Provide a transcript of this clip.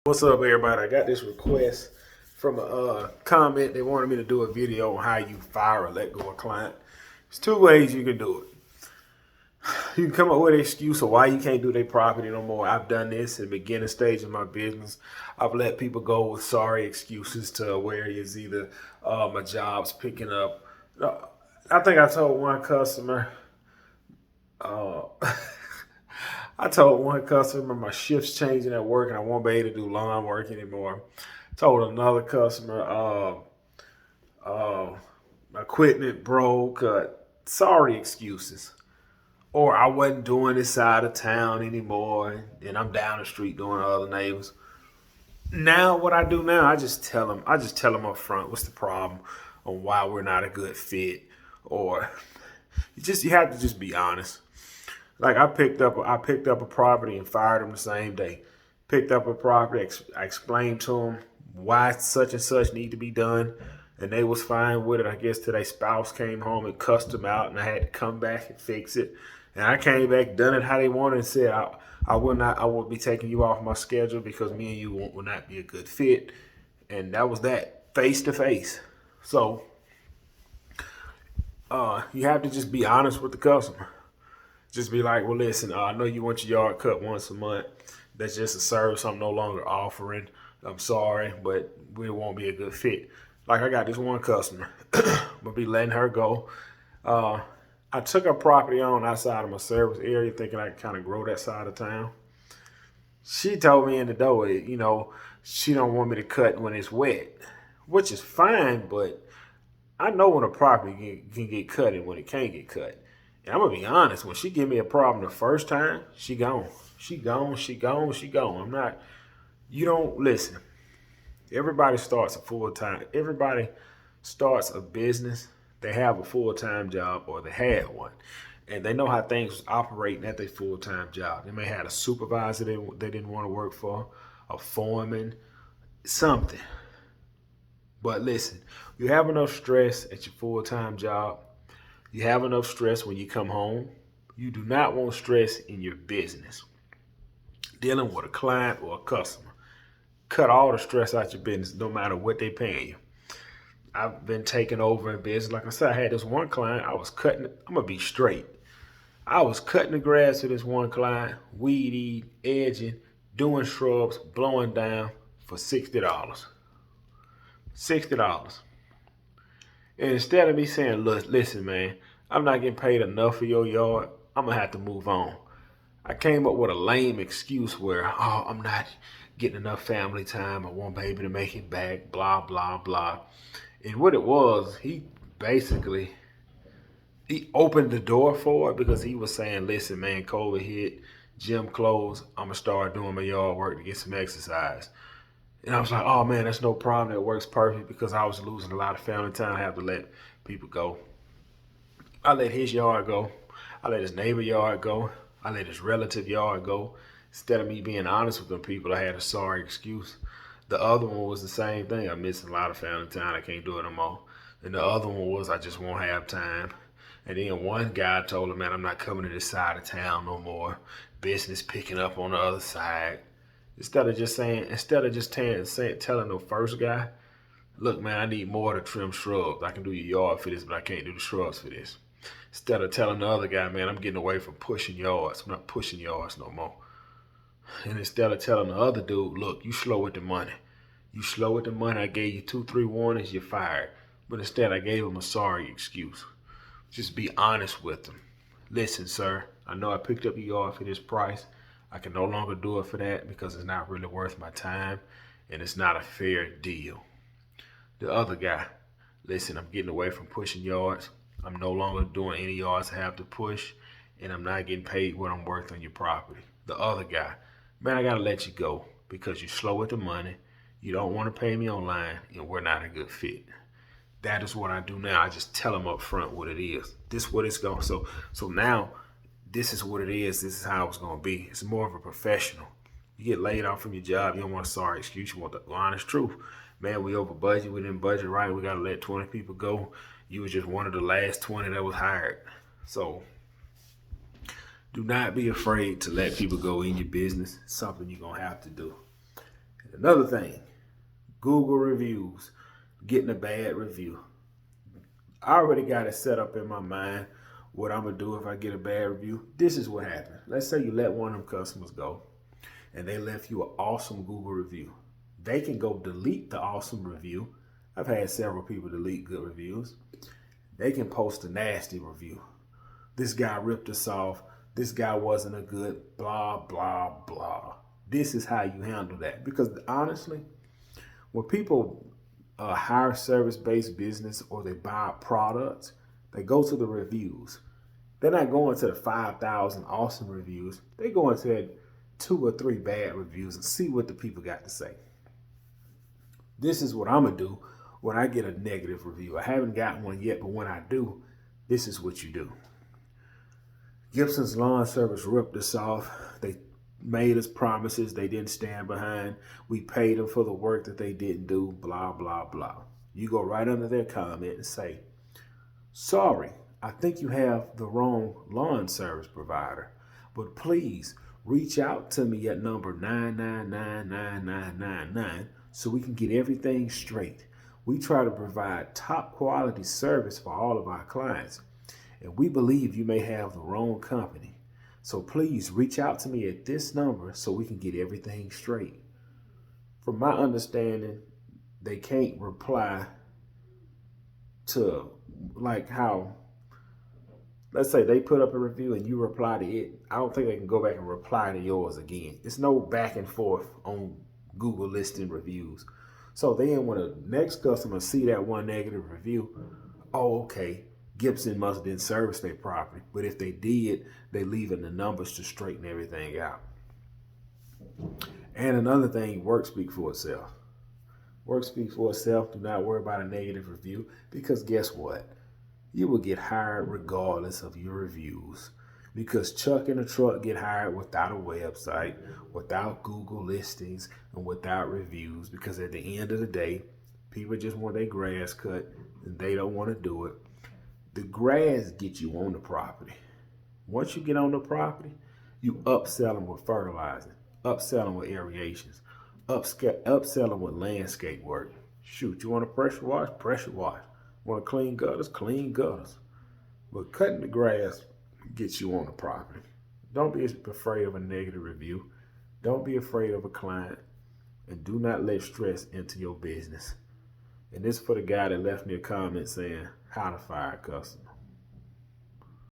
What's up, everybody? I got this request from a comment. They wanted me to do a video on how you fire or let go a client. There's two ways you can do it. You can come up with an excuse of why you can't do their property no more. I've done this in the beginning stage of my business. I've let people go with sorry excuses to where it's either my job's picking up. I think I told one customer, uh, I told one customer my shift's changing at work and I won't be able to do lawn work anymore. Told another customer, my equipment broke. Sorry excuses. Or I wasn't doing this side of town anymore and I'm down the street doing other neighbors. Now what I do now, I just tell them up front what's the problem on why we're not a good fit. Or you have to just be honest. Like I picked up a property and fired them the same day. Picked up a property, I explained to them why such and such need to be done, and they was fine with it. I guess till their spouse came home and cussed them out, and I had to come back and fix it. And I came back, done it how they wanted, and said I will be taking you off my schedule because me and you will not be a good fit. And that was that, face to face. So you have to just be honest with the customer. Just be like, well, listen, I know you want your yard cut once a month. That's just a service I'm no longer offering. I'm sorry, but we won't be a good fit. Like I got this one customer, but be letting her go. Uh, I took her property on outside of my service area, thinking I could kind of grow that side of town. She told me in the door, she don't want me to cut when it's wet, which is fine, but I know when a property can get cut and when it can't get cut. And I'm gonna be honest, when she give me a problem the first time, she gone. She gone, she gone, she gone. I'm not, you don't listen. Everybody starts a business, they have a full-time job or they had one. And they know how things operating at their full-time job. They may have a supervisor they didn't want to work for, a foreman, something. But listen, you have enough stress at your full-time job. You have enough stress when you come home. You do not want stress in your business. Dealing with a client or a customer. Cut all the stress out your business, no matter what they paying you. I've been taking over in business. Like I said, I had this one client. I'm gonna be straight. I was cutting the grass for this one client, weed eating, edging, doing shrubs, blowing down for $60. $60. And instead of me saying, look, listen, man, I'm not getting paid enough for your yard, I'm gonna have to move on. I came up with a lame excuse where, oh, I'm not getting enough family time, I won't be able to make it back, blah, blah, blah. And what it was, he opened the door for it because he was saying, listen, man, COVID hit, gym closed, I'm gonna start doing my yard work to get some exercise. And I was like, oh man, that's no problem. That works perfect because I was losing a lot of family time. I have to let people go. I let his yard go. I let his neighbor yard go. I let his relative yard go. Instead of me being honest with them people, I had a sorry excuse. The other one was the same thing. I'm missing a lot of family time. I can't do it no more. And the other one was I just won't have time. And then one guy told him, man, I'm not coming to this side of town no more. Business picking up on the other side. Telling the first guy, look, man, I need more to trim shrubs. I can do your yard for this, but I can't do the shrubs for this. Instead of telling the other guy, man, I'm getting away from pushing yards. I'm not pushing yards no more. And instead of telling the other dude, look, you slow with the money. You slow with the money. I gave you 2, 3 warnings, you're fired. But instead, I gave him a sorry excuse. Just be honest with them. Listen, sir, I know I picked up your yard for this price. I can no longer do it for that because it's not really worth my time and it's not a fair deal. The other guy, listen, I'm getting away from pushing yards. I'm no longer doing any yards I have to push and I'm not getting paid what I'm worth on your property. The other guy, man, I gotta let you go because you're slow with the money. You don't want to pay me online and we're not a good fit. That is what I do now. I just tell them up front what it is. This is what it's going. So now this is what it is. This is how it's going to be. It's more of a professional. You get laid off from your job. You don't want a sorry excuse. You want the honest truth. Man, we over budget. We didn't budget right. We got to let 20 people go. You was just one of the last 20 that was hired. So do not be afraid to let people go in your business. It's something you're going to have to do. Another thing, Google reviews, getting a bad review. I already got it set up in my mind what I'm going to do if I get a bad review. This is what happened. Let's say you let one of them customers go and they left you an awesome Google review. They can go delete the awesome review. I've had several people delete good reviews. They can post a nasty review. This guy ripped us off. This guy wasn't a good blah, blah, blah. This is how you handle that. Because honestly, when people hire service-based business or they buy products, they go to the reviews. They're not going to the 5,000 awesome reviews. They go into that 2 or 3 bad reviews and see what the people got to say. This is what I'm going to do when I get a negative review. I haven't gotten one yet, but when I do, this is what you do. Gibson's Lawn Service ripped us off. They made us promises they didn't stand behind. We paid them for the work that they didn't do, blah, blah, blah. You go right under their comment and say, sorry, I think you have the wrong lawn service provider, but please reach out to me at number 9999999 so we can get everything straight. We try to provide top quality service for all of our clients, and we believe you may have the wrong company. So please reach out to me at this number so we can get everything straight. From my understanding, they can't reply to, like how, let's say they put up a review and you reply to it. I don't think they can go back and reply to yours again. It's no back and forth on Google listing reviews. So then when a next customer see that one negative review, oh, okay, Gibson must have didn't service their property. But if they did, they leaving the numbers to straighten everything out. And another thing, work speak for itself. Work speak for itself. Do not worry about a negative review, because guess what? You will get hired regardless of your reviews. Because Chuck and the truck get hired without a website, without Google listings, and without reviews. Because at the end of the day, people just want their grass cut and they don't want to do it. The grass gets you on the property. Once you get on the property, you upsell them with fertilizing, upsell them with aerations, upsell them with landscape work. Shoot, you want to pressure wash? Pressure wash. Want to clean gutters? Clean gutters. But cutting the grass gets you on the property. Don't be afraid of a negative review. Don't be afraid of a client. And do not let stress into your business. And this is for the guy that left me a comment saying how to fire a customer.